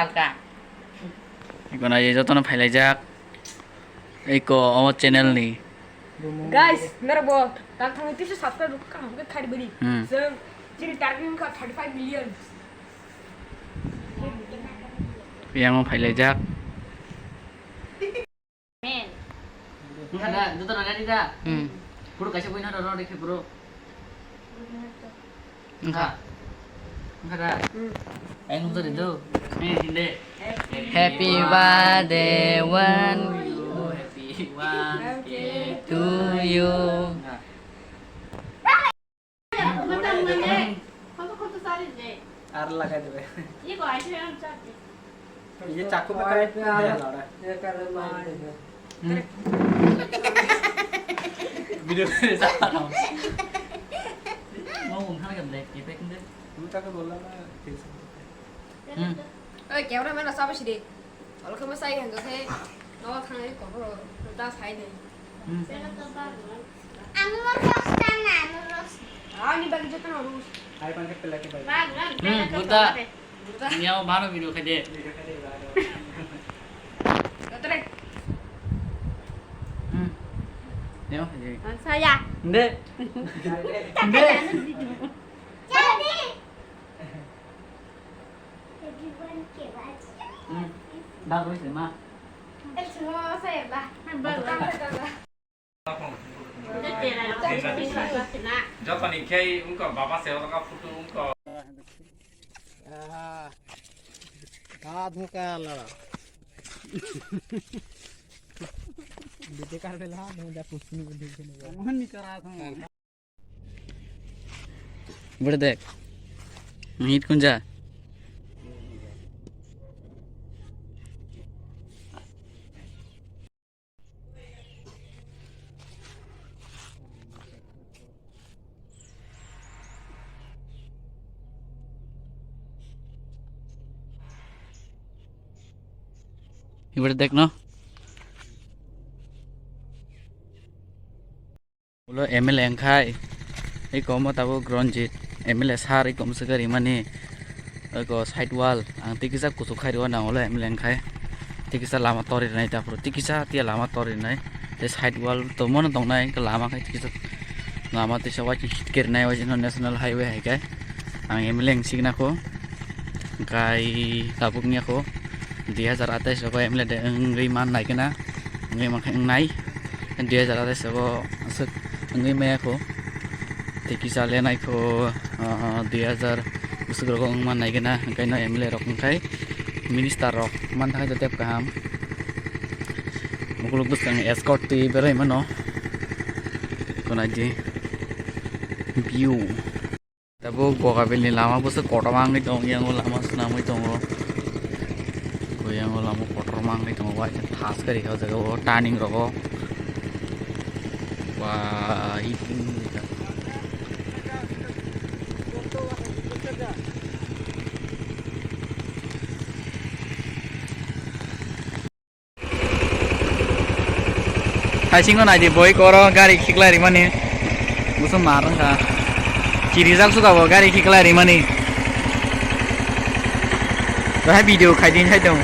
হালকা এখন আজ যতন ফাইলাইজাক এই ক আমার চ্যানেল নি Guys, merhaba. Dan tangan itu subscribe kan aku kan beri. So, jadi target ka 35 million. yang mau ফাইলাইজাক men ada যতন ada tidak bro kasih poin ada দেখে bro enggak enggak ada ayo nonton itu ini happy birthday one happy birthday to you আর লাগাই দেবে ये को ऐसे हम चाहते ये चाकू पे काट दे लाड़ा Ya karena mahal. video này sao đâu mau cùng hai cầm đẹp chị phải cũng đấy तुम ताके बोला ना ठीक से Eh, kéo ra mới là sao vậy đi? Kalau kamu say hàng cái thế, nó thằng ấy có rồi, người ta say này. Ah, ini bagi jatuh harus. हाय पांच पे लेके भाई buta ini mau baru video kerja Terus, Neo kerja saya Nde Nde bagus deh mak semua saya lah. যখন খেয়ে উনকো বাবা সে ওকা ফুটু উনকো आधु का लड़ा बीते कर बेला मैं जा कुछ नहीं बुद्धि के नहीं मोहन नहीं करा था बड़े देख मीट कुंजा ഇവിടെ দেখনো বলো এমএলএ এংখাই এই কম তাবো গ্রনজিত এমএলএ সার এই কম সগরি মানে ক সাইড ওয়াল আং তিকিসা কুসু খাইরো না হলো এমএলএ এংখাই তিকিসা লামা তরি নাই তারপর তিকিসা তিয়া লামা তরি নাই তে সাইড ওয়াল তো মন দং নাই ক লামা খাই তিকিসা লামা তিসা ওয়াই হিট কের নাই ওয়াই ন্যাশনাল হাইওয়ে হাইকাই আং এমএলএ এংসিগনাখো গাই তাবুকনিয়াখো 2028 ko emle de ngai man nai kana ngai man khang nai 2028 ko asuk ngai me ko tikisa le nai ko 2000 usuk ko man nai kana kai no emle rok kai minister rok man thai tep kaham mukuluk bus kang escort ti berai mano kona ji view tabo goga belni lama bus kota mangai dong yang lama sunamai dong yang lama kotor mangai tong wa thas kari kau jaga wo turning rogo wah itu hai singo nai di boy koro gari khiklari mani musum marang ka kiri jak suka bo gari khiklari mani dah video khai din khai dong